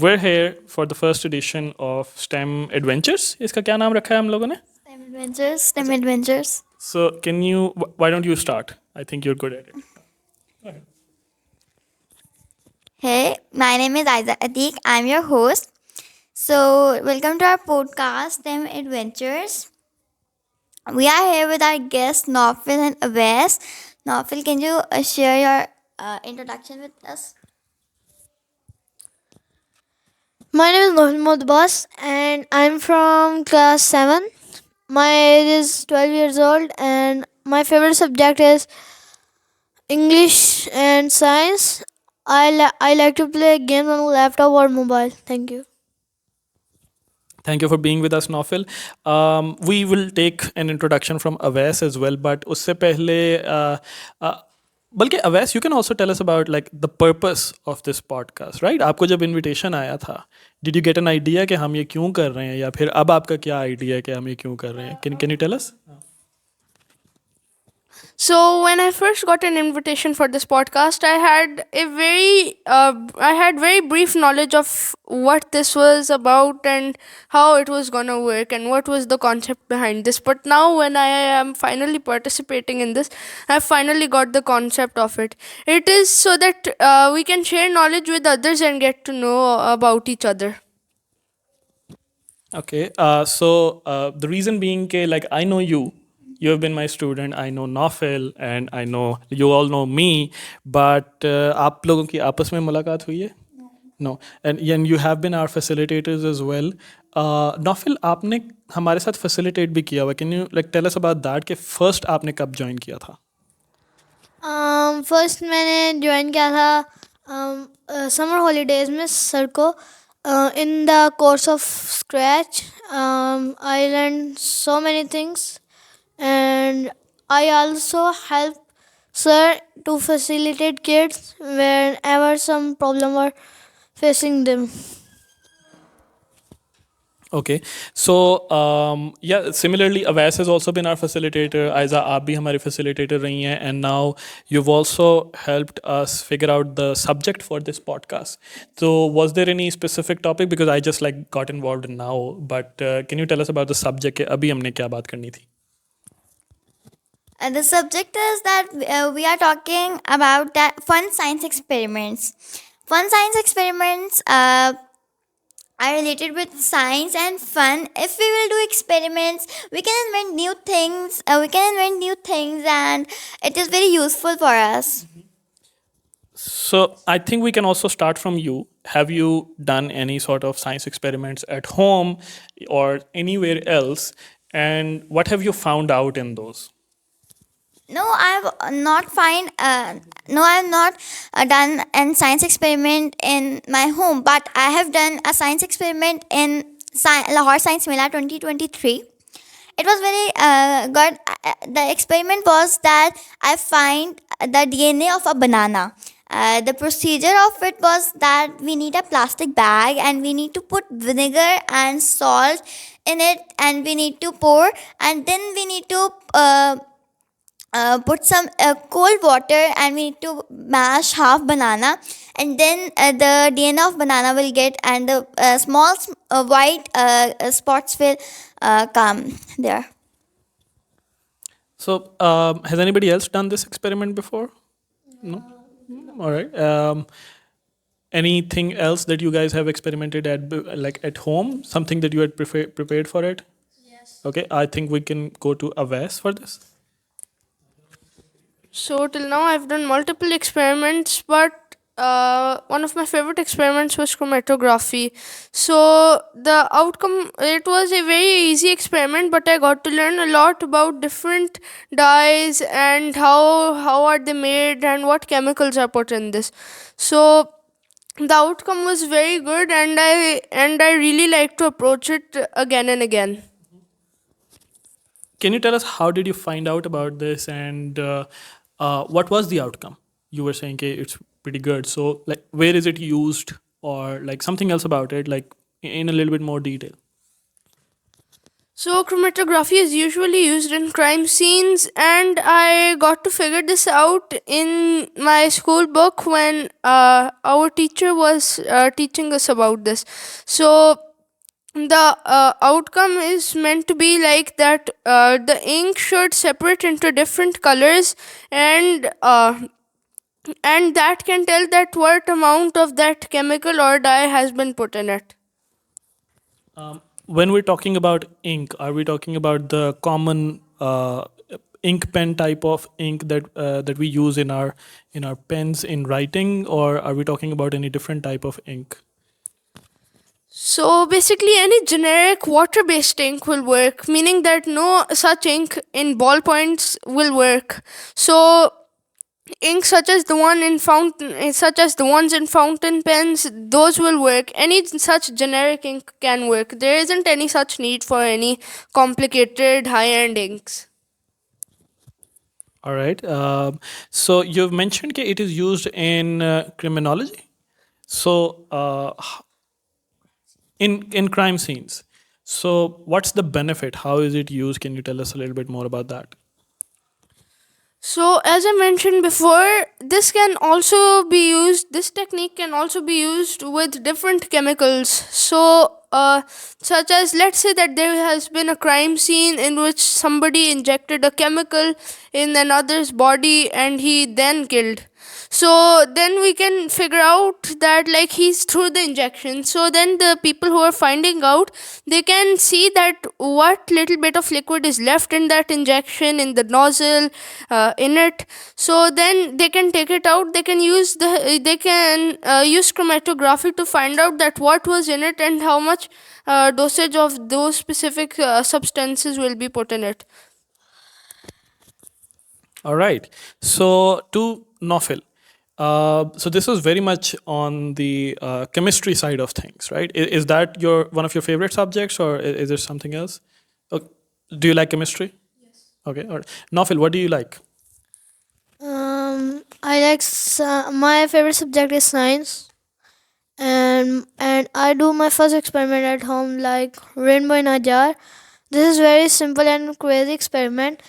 we're here for the first edition of STEM Adventures. इसका क्या नाम रखा है हम लोगों ने? Stem Adventures, Stem Adventures. So can you? Why don't you start? I think you're good at it. Hey, my name is Aiza Atique. I'm your host. So, welcome to our podcast, Stem Adventures. We are here with our guests, Nawfil and Owais. Nawfil, can you share your introduction with us? My name is Mohammed Bas and I'm from class 7. My age is 12 years old and my favorite subject is English and science. I like to play games on laptop or mobile. Thank you. Thank you for being with us, Nawfil. We will take an introduction from Owais as well, but उससे पहले बल्कि Owais, you can also tell us about like the purpose of this podcast, right? आपको जब invitation आया था, did you get an idea कि हम ये क्यों कर रहे हैं या फिर अब आपका क्या idea है कि हम ये क्यों कर रहे हैं? Can you tell us? So when I first got an invitation for this podcast, I had very brief knowledge of what this was about and how it was gonna work and what was the concept behind this. But now when I am finally participating in this, I finally got the concept of it. It is so that we can share knowledge with others and get to know about each other. Okay. So the reason being कि like I know you. You have been my student. I know Nawfil and I know you all know me. But आप लोगों की आपस में मुलाकात हुई है? No. And you have been our facilitators as well. Nawfil, आपने हमारे साथ facilitate भी किया हुआ. Can you like tell us about that? कि first आपने कब join किया था? First मैंने join किया था summer holidays में सर को in the course of scratch. I learned so many things. And I also help sir to facilitate kids whenever some problem are facing them. Okay. So yeah, similarly Owais has also been our facilitator. Aiza, आप भी हमारी facilitator रही हैं, and now you've also helped us figure out the subject for this podcast. So was there any specific topic, because I just like got involved now, but can you tell us about the subject कि अभी हमने क्या बात करनी थी? The subject is that we are talking about that fun science experiments. Fun science experiments are related with science and fun. If we will do experiments, we can invent new things. And it is very useful for us. So I think we can also start from you. Have you done any sort of science experiments at home or anywhere else? And what have you found out in those? No, I have not done a science experiment in my home, but I have done a science experiment in Lahore Science Mela 2023. It was very good. The experiment was that I find the DNA of a banana. The procedure of it was that we need a plastic bag and we need to put vinegar and salt in it, and we need to pour, and then we need to put some cold water, and we need to mash half banana, and then the DNA of banana will get, and the small white spots will come there. So has anybody else done this experiment before? No? All right. Anything else that you guys have experimented at home? Something that you had prepared for it? Yes. Okay. I think we can go to Owais for this. So till now I've done multiple experiments, but one of my favorite experiments was chromatography. So the outcome, it was a very easy experiment, but I got to learn a lot about different dyes and how are they made and what chemicals are put in this. So the outcome was very good, and I really like to approach it again and again. Can you tell us how did you find out about this, and what was the outcome? You were saying okay, it's pretty good. So like where is it used, or like something else about it, like in a little bit more detail? So, chromatography is usually used in crime scenes, and I got to figure this out in my school book when our teacher was teaching us about this. So, the outcome is meant to be like that the ink should separate into different colors, and that can tell that what amount of that chemical or dye has been put in it. When we're talking about ink, are we talking about the common ink pen type of ink that we use in our pens in writing, or are we talking about any different type of ink? So basically, any generic water-based ink will work, meaning that no such ink in ballpoints will work. So ink such as the ones in fountain pens, those will work. Any such generic ink can work. There isn't any such need for any complicated high-end inks. All right. So you've mentioned that it is used in criminology. So in crime scenes. So what's the benefit? How is it used? Can you tell us a little bit more about that? So, as I mentioned before, this technique can also be used with different chemicals. So, such as let's say that there has been a crime scene in which somebody injected a chemical in another's body and he then killed. So then we can figure out that like he's through the injection. So then the people who are finding out, they can see that what little bit of liquid is left in that injection, in the nozzle, in it. So then they can take it out. They can use chromatography to find out that what was in it and how much dosage of those specific substances will be put in it. All right. So to Nawfil. So this was very much on the chemistry side of things, right? Is that your one of your favorite subjects, or is there something else? Okay. Do you like chemistry? Okay. All right. Nawfil, what do you like? My favorite subject is science, and I do my first experiment at home like rainbow in a jar. This is very simple and crazy experiment.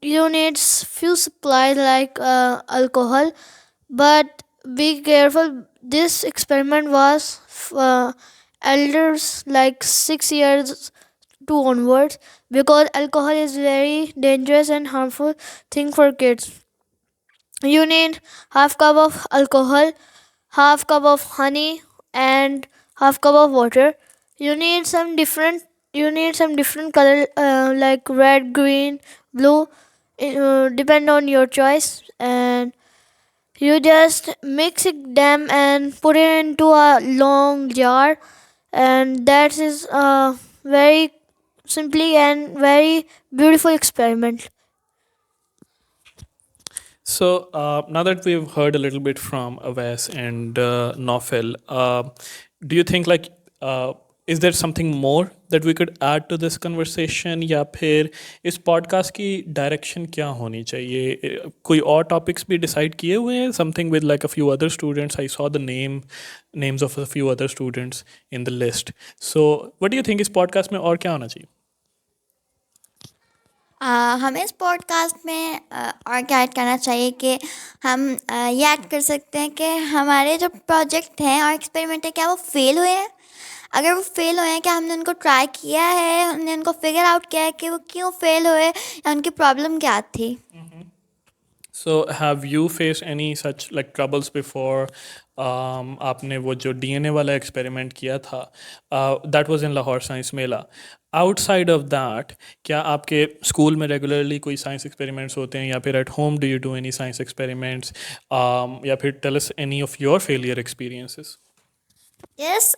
You need few supplies like alcohol, but be careful. This experiment was elders like 6 years to onwards, because alcohol is very dangerous and harmful thing for kids. You need half cup of alcohol, half cup of honey, and half cup of water. You need some different color like red, green, blue, depend on your choice, and you just mix them and put it into a long jar, and that is a very simply and very beautiful experiment. So now that we've heard a little bit from Owais and Nawfil, do you think like is there something more that we could add to this conversation, या फिर इस podcast की direction क्या होनी चाहिए? कोई और topics भी decide किए हुए हैं? Something with like a few other students. I saw the names of a few other students in the list. So what do you think इस podcast में और क्या होना चाहिए? हमें इस पॉडकास्ट में और क्या ऐड करना चाहिए कि हम ये ऐड कर सकते हैं कि हमारे जो प्रोजेक्ट हैं और एक्सपेरिमेंट है, क्या वो फेल हुए हैं? अगर वो फेल हुए हैं, क्या हमने उनको ट्राई किया है, हमने उनको फिगर आउट किया है कि वो क्यों फेल हुए या उनकी प्रॉब्लम क्या थी? So have you faced any such like troubles before? आपने वो जो DNA वाला experiment किया था, that was in Lahore Science Mela. Outside of that, क्या आपके स्कूल में regularly कोई science experiments होते हैं, या फिर at home do you do any science experiments? या फिर tell us any of your failure experiences. Yes,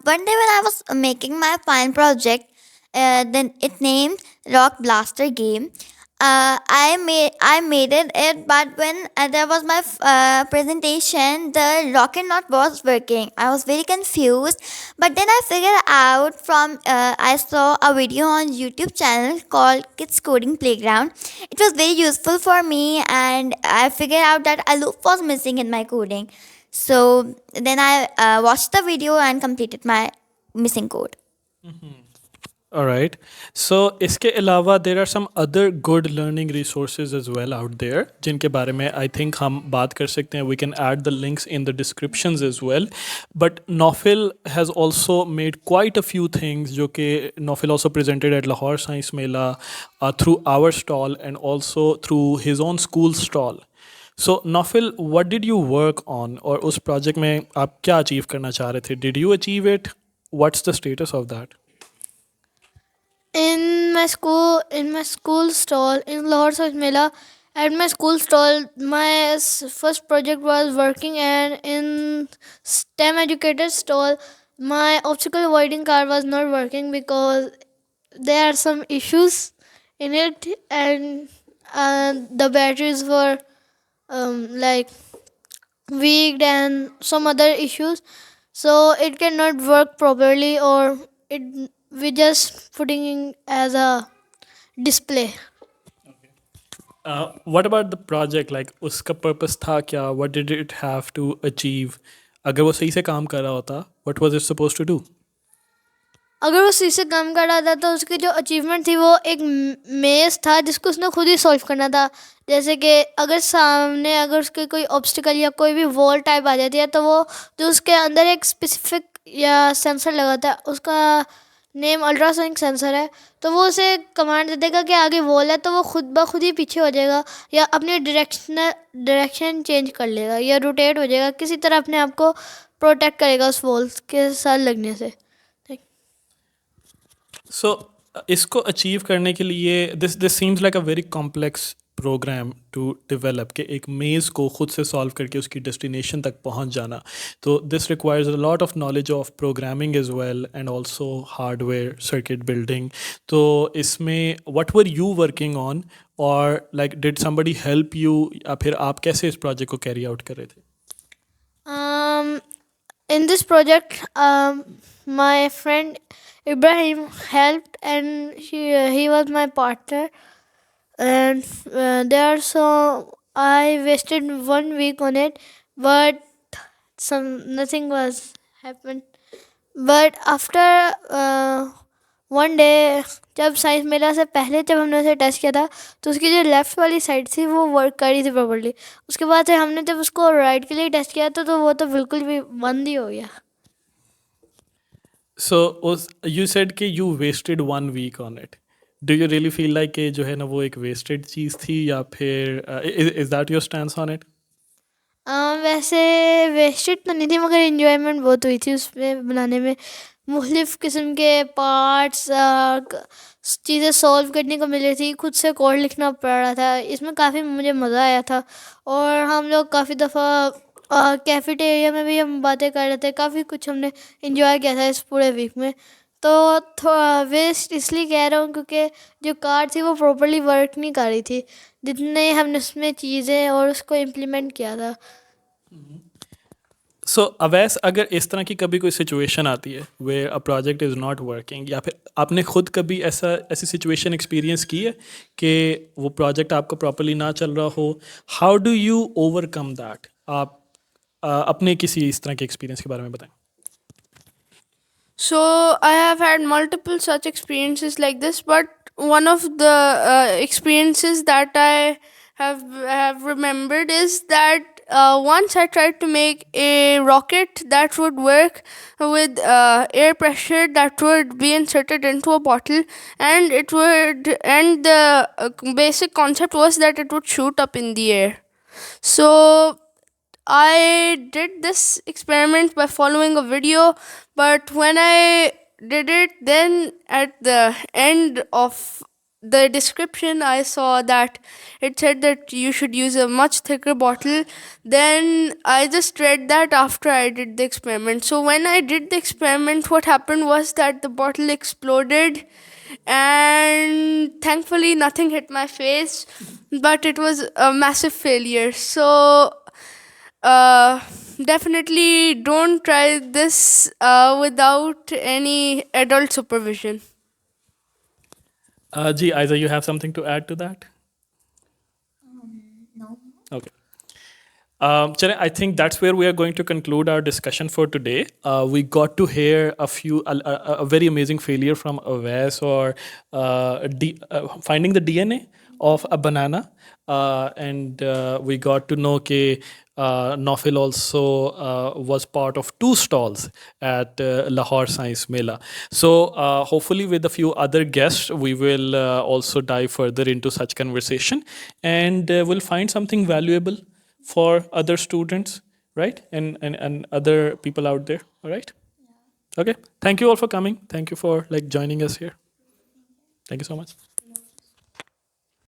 one day when I was making my final project, then it named Rock Blaster game. I made it, but when there was my presentation, the rocket not was working. I was very confused, but then I figured out from I saw a video on YouTube channel called Kids Coding Playground. It was very useful for me, and I figured out that a loop was missing in my coding. So then I watched the video and completed my missing code. All right. So इसके अलावा there are some other good learning resources as well out there जिनके बारे में I think हम बात कर सकते हैं. We can add the links in the descriptions as well. But Nawfil has also made quite a few things जो कि Nawfil also presented at Lahore Science Mela through our stall and also through his own school stall. So Nawfil, what did you work on? और उस project में आप क्या achieve करना चाह रहे थे? Did you achieve it? What's the status of that? In my school stall in Lahore Science Mela, at my school stall, my first project was working, and in STEM Educators stall, my obstacle avoiding car was not working because there are some issues in it, and the batteries were like weak and some other issues, so it cannot work properly, or it we just putting in as a display. What about the project? Like उसका purpose था क्या? What did it have to achieve? अगर वो सही से काम कर रहा होता, what was it supposed to do? अगर वो सही से काम कर रहा था तो उसकी जो अचीवमेंट थी वो एक मेज था जिसको उसने खुद ही सॉल्व करना था. जैसे कि अगर सामने अगर उसके कोई ऑब्स्टिकल या कोई भी वॉल टाइप आ जाती है तो वो जो उसके अंदर एक स्पेसिफिक या सेंसर लगा था, उसका नेम अल्ट्रासोनिक सेंसर है, तो वो उसे कमांड दे देगा कि आगे वॉल है, तो वो खुद ब खुद ही पीछे हो जाएगा या अपनी डायरेक्शन चेंज कर लेगा या रोटेट हो जाएगा, किसी तरह अपने आप को प्रोटेक्ट करेगा उस वॉल के साथ लगने से. So इसको अचीव करने के लिए this seems like a very complex program to develop कि एक मेज़ को खुद से सॉल्व करके उसकी डेस्टिनेशन तक पहुंच जाना. तो this requires a lot of knowledge of programming as well and also hardware circuit building. तो इसमें what were you working on, or like did somebody help you, या फिर आप कैसे इस प्रोजेक्ट को कैरी आउट कर रहे थे? In this project, my friend Ibrahim helped, and he was my partner. And there, so I wasted 1 week on it, but nothing was happened. But after one day, जब science मेला से पहले जब हमने उसे test किया था तो उसकी जो लेफ़्ट वाली साइड थी वो वर्क कर रही थी प्रॉपर्ली. उसके बाद से हमने जब उसको राइट के लिए टेस्ट किया तो वो तो बिल्कुल भी बंद ही हो गया. So you said कि you wasted 1 week on it. Do you really feel like कि जो है ना वो एक wasted चीज़ थी, या फिर is that your stance on it? वैसे वेस्टेड तो नहीं थी, मगर इन्जॉयमेंट बहुत हुई थी उसमें बनाने में. मुख्तलिफ़ किस्म के पार्ट्स, चीज़ें सॉल्व करने को मिल रही थी, खुद से कोड लिखना पड़ रहा था. इसमें काफ़ी मुझे मज़ा आया था, और हम लोग काफ़ी दफ़ा कैफेटेरिया में भी हम बातें कर रहे थे. काफ़ी कुछ हमने इंजॉय किया था इस पूरे वीक में. तो थोड़ा वेस्ट इसलिए कह रहा हूँ क्योंकि जो कार थी वो प्रॉपर्ली वर्क नहीं कर रही थी, जितने हमने उसमें चीज़ें और उसको इम्प्लीमेंट किया था. सो अवैस, अगर इस तरह की कभी कोई सिचुएशन आती है where a project is not working, या फिर आपने खुद कभी ऐसी सिचुएशन एक्सपीरियंस की है कि वो प्रोजेक्ट आपका प्रॉपर्ली ना चल रहा हो, how do you overcome that? आप अपने किसी इस तरह के एक्सपीरियंस के बारे में बताएं. So I have had multiple such experiences like this, but one of the experiences that I have remembered is that once I tried to make a rocket that would work with air pressure that would be inserted into a bottle, and the basic concept was that it would shoot up in the air. So I did this experiment by following a video, but when I did it, then at the end of the description, I saw that it said that you should use a much thicker bottle. Then I just read that after I did the experiment. So when I did the experiment, what happened was that the bottle exploded, and thankfully nothing hit my face, but it was a massive failure. So definitely don't try this without any adult supervision. Ji, Aiza, you have something to add to that? No. Okay. Chere, I think that's where we are going to conclude our discussion for today. We got to hear a very amazing failure from Owais or finding the DNA of a banana, and we got to know that Nawfil also was part of two stalls at Lahore Science Mela. So hopefully with a few other guests, we will also dive further into such conversation, and we'll find something valuable for other students, right? And other people out there, all right? Okay. Thank you all for coming. Thank you for like joining us here. Thank you so much.